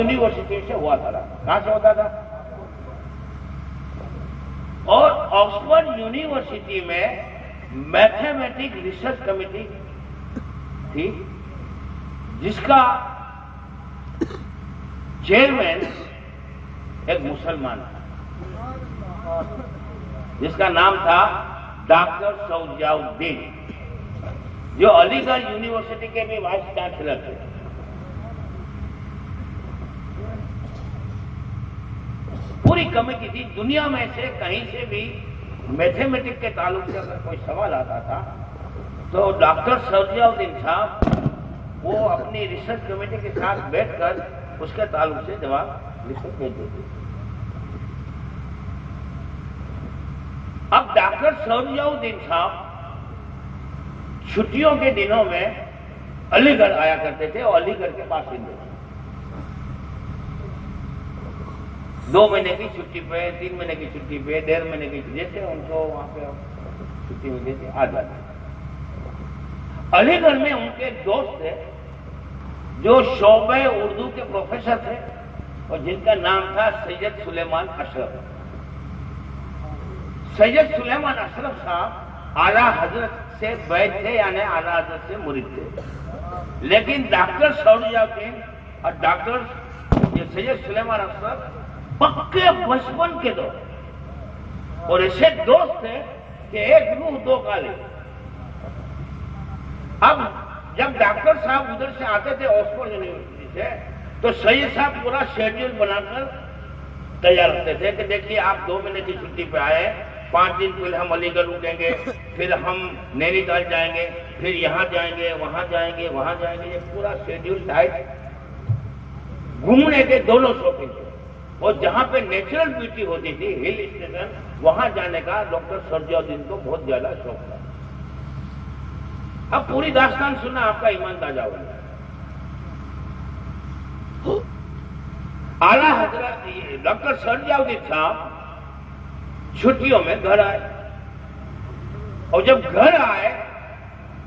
University سے ہوا تھا. کہاں سے ہوتا تھا؟ اور آکسفورڈ یونیورسٹی میں میتھمیٹک ریسرچ کمیٹی تھی جس کا چیئرمین ایک مسلمان تھا جس کا نام تھا ڈاکٹر شوجاء الدین، جو علی گڑھ یونیورسٹی کے بھی وائس چانسلر تھے. پوری کمیٹی تھی. دنیا میں سے کہیں سے بھی میتھمیٹک کے تعلق سے اگر کوئی سوال آتا تھا تو ڈاکٹر شوجاء الدین صاحب وہ اپنی ریسرچ کمیٹی کے ساتھ بیٹھ کر اس کے تعلق سے جواب لکھ کر بھیج دیتے. اب ڈاکٹر شوجاء الدین صاحب چھٹیوں کے دنوں میں علی گڑھ آیا کرتے تھے اور علی گڑھ کے باشندے تھے. 2 مہینے کی چھٹی پہ، 3 مہینے کی چھٹی پہ، 1.5 مہینے کی چھٹی، جیسے ان کو وہاں پہ چھٹی ملتی تھی آ جاتے. علی گڑھ میں ان کے دوست تھے جو شعبہ اردو کے پروفیسر تھے اور جن کا نام تھا سید سلیمان اشرف. سید سلیمان اشرف صاحب اعلیٰ حضرت سے بیعت تھے، یعنی اعلیٰ حضرت سے مرید تھے. لیکن ڈاکٹر شوجاء الدین اور ڈاکٹر سید سلیمان اشرف پکے بچپن کے دوست اور ایسے دوست تھے کہ ایک روح دو کالے. اب جب ڈاکٹر صاحب ادھر سے آتے تھے آکسفورڈ یونیورسٹی سے تو سید صاحب پورا شیڈیول بنا کر تیار رکھتے تھے کہ دیکھیے آپ 2 مہینے کی چھٹی پہ آئے، 5 دن پہلے ہم علی گڑھ رکیں گے، پھر ہم نینی تال جائیں گے، پھر یہاں جائیں گے، وہاں جائیں گے، وہاں جائیں گے. یہ پورا شیڈیول ٹائٹ. گھومنے کے دونوں شوقین تھے اور جہاں پہ نیچرل بیوٹی ہوتی تھی ہل اسٹیشن، وہاں جانے کا ڈاکٹر شوجاء الدین کو بہت زیادہ شوق تھا. اب پوری داستان سننا آپ کا ایمان تازہ ہو گیا. اعلیٰ حضرت ڈاکٹر شوجاء الدین صاحب چھٹیوں میں گھر آئے اور جب گھر آئے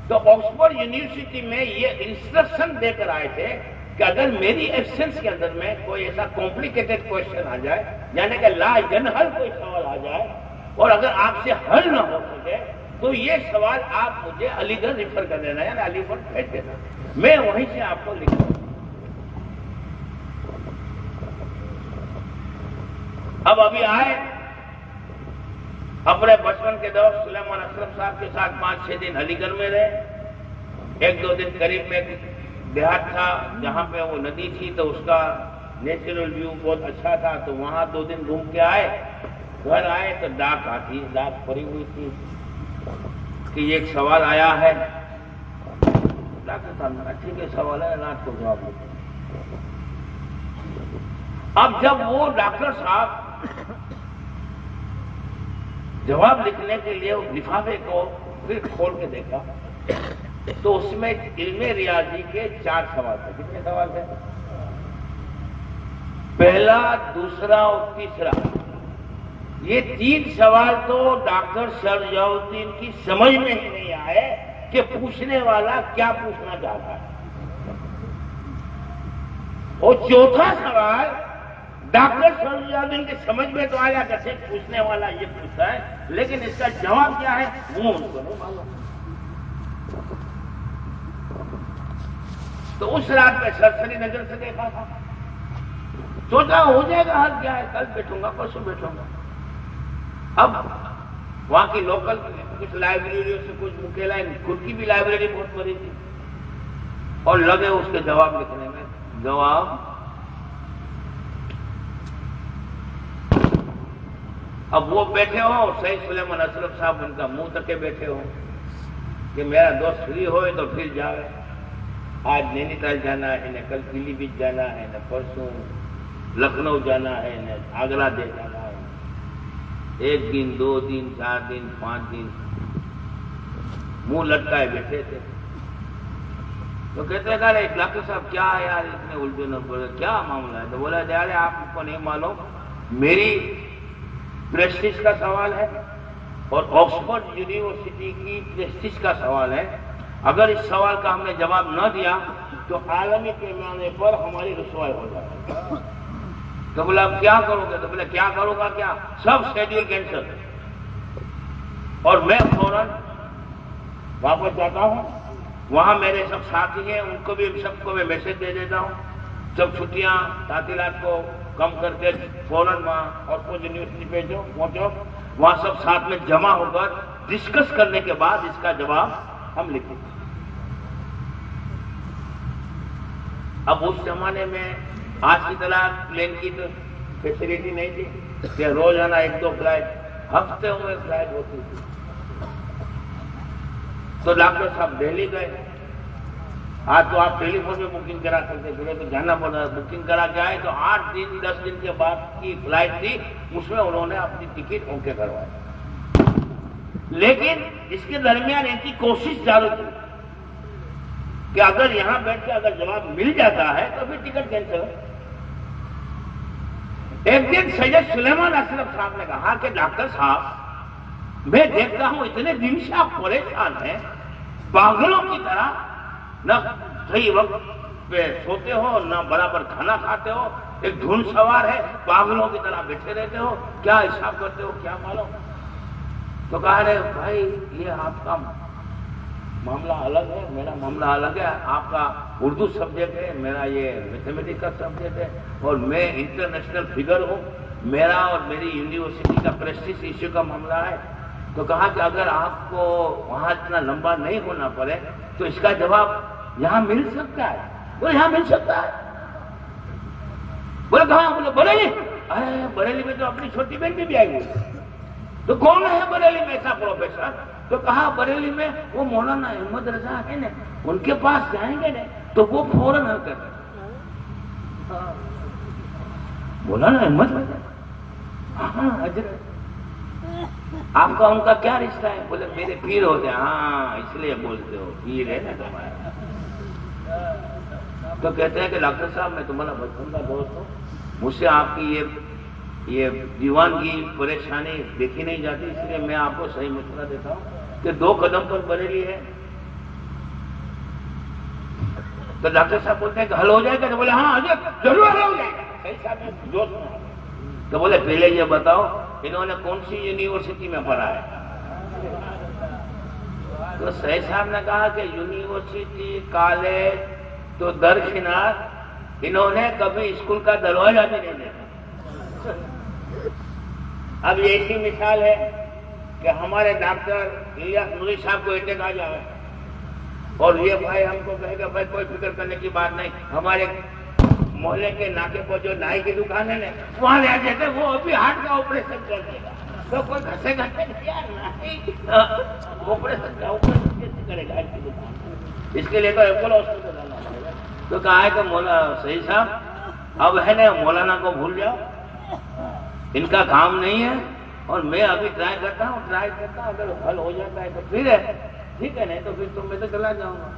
تو آکسفورڈ یونیورسٹی میں یہ انسٹرکشن دے کر آئے تھے کہ اگر میری ایبسنس کے اندر میں کوئی ایسا کمپلیکیٹڈ کوشچن آ جائے، یعنی کہ لا ینحل کوئی سوال آ جائے اور اگر آپ سے حل نہ ہو سکے تو یہ سوال آپ مجھے علی گڑھ ریفر کر دینا، یعنی علی گڑھ بھیج دینا، میں وہیں سے آپ کو لکھ دوں. اب ابھی آئے اپنے بچپن کے دوست سلیمان اشرف صاحب کے ساتھ 5-6 دن علی گڑھ میں رہے. 1-2 دن قریب میں دیہات تھا جہاں پہ وہ ندی تھی تو اس کا نیچرل ویو بہت اچھا تھا، تو وہاں 2 دن گھوم کے آئے. گھر آئے تو ڈاک پڑی ہوئی تھی کہ یہ ایک سوال آیا ہے. ڈاکٹر صاحب ٹھیک ہے سوال ہے، رات کو جواب دو. اب جب وہ ڈاکٹر صاحب جواب لکھنے کے لیے لفافے کو پھر کھول کے دیکھا تو اس میں علم ریاضی کے 4 سوال تھے. کتنے سوال تھے؟ پہلا، دوسرا اور تیسرا. یہ 3 سوال تو ڈاکٹر شوجاء الدین کی سمجھ میں ہی نہیں آئے کہ پوچھنے والا کیا پوچھنا چاہتا ہے. اور چوتھا سوال ڈاکٹر شوجاء الدین کی سمجھ میں تو آیا کہ صرف پوچھنے والا یہ پوچھتا ہے، لیکن اس کا جواب کیا ہے وہ ان کو نہیں معلوم. تو اس رات میں سرسری نظر سے دیکھا تھا، سوچا ہو جائے گا حل، کیا ہے کل بیٹھوں گا پرسوں بیٹھوں گا. اب وہاں کی لوکل کچھ لائبریریوں سے کچھ مکیلا، خود کی بھی لائبریری بہت بڑی تھی اور لگے اس کے جواب لکھنے میں. جواب اب وہ بیٹھے ہوں اور سید سلیمان اشرف صاحب ان کا منہ تکے بیٹھے ہوں کہ میرا دوست فری ہوئے تو پھر جاوے. آج نینی تال جانا ہے، نہ کل پیلی بھیت جانا ہے، نہ پرسوں لکھنؤ جانا ہے، نہ آگرہ دے جانا ہے. 1 دن 2 دن 4 دن 5 دن منہ لٹکائے بیٹھے تھے. تو کہتے ہیں کہ ڈاکٹر صاحب کیا ہے یار اتنے الٹے نمبر، کیا معاملہ ہے؟ تو بولا یار آپ کو نہیں معلوم، میری پریسٹیج کا سوال ہے اور آکسفورڈ یونیورسٹی کی پریسٹیج کا سوال ہے. اگر اس سوال کا ہم نے جواب نہ دیا تو عالمی پیمانے پر ہماری رسوائی ہو جاتی ہے۔ تو بولا اب کیا کرو گے؟ تو بولا کیا کروں گا کیا، سب شیڈیول کینسل۔ اور میں فوراً واپس جاتا ہوں، وہاں میرے سب ساتھی ہیں، ان کو بھی سب کو میں میسج دے دیتا ہوں، سب چھٹیاں تعطیلات کو کم کر کے فوراً وہاں آکسفورڈ یونیورسٹی پہ پہنچو، وہاں سب ساتھ میں جمع ہو کر ڈسکس کرنے کے بعد اس کا جواب ہم لکھیں گے۔ اب اس زمانے میں آج کی طرح پلین کی تو فیسلٹی نہیں تھی کہ روزانہ 1-2 فلائٹ، ہفتے میں فلائٹ ہوتی تھی۔ تو ڈاکٹر صاحب دہلی گئے، آج تو آپ ٹیلی فون میں بکنگ کرا سکتے تھے، تو جانا پڑا، بکنگ کرا کے آئے تو 8 دن 10 دن کے بعد کی فلائٹ تھی، اس میں انہوں نے اپنی ٹکٹ اوکے کروائی۔ لیکن اس کے درمیان ان کی کوشش جاری تھی کہ اگر یہاں بیٹھ کے اگر جواب مل جاتا ہے تو پھر ٹکٹ کینسل ہے۔ ایک دن سید سلیمان اشرف صاحب نے کہا کہ ڈاکٹر صاحب میں دیکھتا ہوں اتنے دن سے آپ پریشان ہیں، پاگلوں کی طرح نہ صحیح وقت پہ سوتے ہو، نہ برابر کھانا کھاتے ہو، ایک دھن سوار ہے، پاگلوں کی طرح بیٹھے رہتے ہو، کیا حساب کرتے ہو کیا معلوم؟ تو کہا رہے بھائی یہ آپ کا معاملہ الگ ہے، میرا معاملہ الگ ہے، آپ کا اردو سبجیکٹ ہے، میرا یہ میتھمیٹکس کا سبجیکٹ ہے، اور میں انٹرنیشنل فگر ہوں، میرا اور میری یونیورسٹی کا پریسٹیج ایشو کا معاملہ ہے۔ تو کہا کہ اگر آپ کو وہاں اتنا لمبا نہیں ہونا پڑے تو اس کا جواب یہاں مل سکتا ہے۔ بولے یہاں مل سکتا ہے؟ بولے کہاں؟ بولے بریلی۔ ارے بریلی میں تو اپنی چھوٹی بہن بھی آئی ہوئی، تو کون ہے بریلی میں ایسا پروفیسر؟ تو کہا بریلی میں وہ مولانا احمد رضا ہے نا، ان کے پاس جائیں گے نا تو وہ فوراً حل کر دیں۔ مولانا احمد رضا؟ ہاں حضرت آپ کا ان کا کیا رشتہ ہے؟ بولے میرے پیر ہوتے ہیں۔ ہاں اس لیے بولتے ہو، پیر ہے نا تمہارا۔ تو کہتے ہیں کہ ڈاکٹر صاحب میں تمہارا بچپن کا دوست ہوں، مجھ سے آپ کی یہ دیوان کی پریشانی دیکھی نہیں جاتی، اس لیے میں آپ کو صحیح مشورہ دیتا ہوں کہ 2 قدم پر بریلی ہے۔ تو ڈاکٹر صاحب بولتے ہیں کہ حل ہو جائے گا؟ تو بولے ہاں حضرت ضرور حل ہو جائے گا۔ صحیح صاحب نے جوش میں تو بولے پہلے یہ بتاؤ انہوں نے کون سی یونیورسٹی میں پڑھا ہے؟ تو صحیح صاحب نے کہا کہ یونیورسٹی، کالج تو درکنار، انہوں نے کبھی اسکول کا دروازہ بھی نہیں دیکھا۔ اب یہ ایسی مثال ہے کہ ہمارے ڈاکٹر الیاس نوری صاحب کو اٹیک آ جائے اور یہ بھائی ہم کو کہے گا بھائی کوئی فکر کرنے کی بات نہیں، ہمارے محلے کے ناکے پر جو نائی کی دکان ہے نا وہاں لے جاتے، وہ ابھی ہارٹ کا آپریشن کر دے گا، تو کوئی گھسے نہیں، آپریشن کیسے کرے گا ہارٹ کی دکان؟ اس کے لیے تو ایپل ہاسپٹل جانا پڑے گا۔ تو کہا ہے کہ مولانا صحیح صاحب اب ہے نا مولانا کو بھول جاؤ، ان کا کام نہیں ہے، اور میں ابھی ٹرائی کرتا ہوں، اگر حل ہو جاتا ہے تو پھر ہے، ٹھیک ہے نہیں تو پھر تم میں تو چلا جاؤں گا۔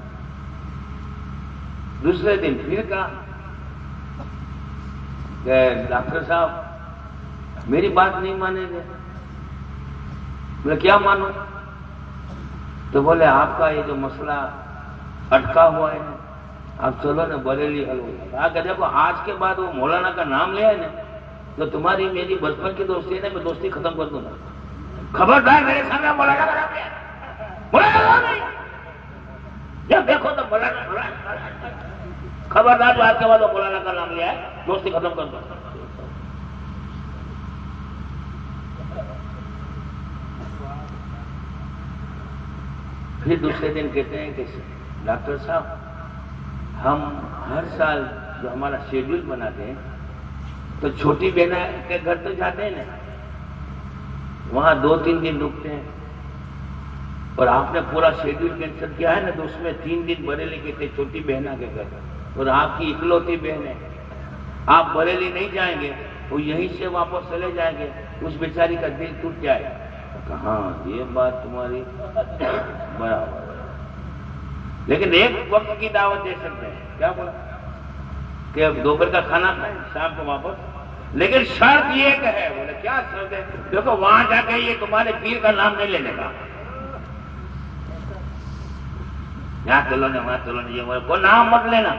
دوسرے دن پھر کہا کہ ڈاکٹر صاحب میری بات نہیں مانیں گے؟ بولے کیا مانو؟ تو بولے آپ کا یہ جو مسئلہ اٹکا ہوا ہے آپ چلو نا بریلی حل ہو جائے گا۔ کہ دیکھو آج کے بعد وہ مولانا کا نام لیا ہے نا تو تمہاری میری بچپن کی دوستی ہے نا، میں دوستی ختم کر دوں گا۔ خبردار میرے سامنے مولانا کا نام لیا، مولانا نہیں، جب دیکھو تو مولانا، خبردار جو آج کے بعد وہ مولانا کا نام لیا ہے دوستی ختم کر دوں۔ پھر دوسرے دن کہتے ہیں کہ ڈاکٹر صاحب ہم ہر سال جو ہمارا شیڈول بناتے ہیں تو چھوٹی بہن کے گھر تو جاتے ہیں نا، وہاں 2-3 دن رکتے ہیں، اور آپ نے پورا شیڈول کینسل کیا ہے نا تو اس میں 3 دن بریلی کے تھے چھوٹی بہنا کے گھر، اور آپ کی اکلوتی بہن ہے، آپ بریلی نہیں جائیں گے، وہ یہیں سے واپس چلے جائیں گے، اس بیچاری کا دل ٹوٹ جائے گا۔ ہاں یہ بات تمہاری برابر ہے، لیکن ایک وقت کی دعوت دے سکتے ہیں، کیا بولا کہ اب دوپہر کا کھانا کھائیں شام کو واپس، لیکن شرط یہ کہ ہے، بولے کیا شرط ہے؟ دیکھو وہاں جا کے یہ تمہارے پیر کا نام نہیں لینے کا، یہاں چلو نا وہاں چلو نا، یہ کو نام مت لینا،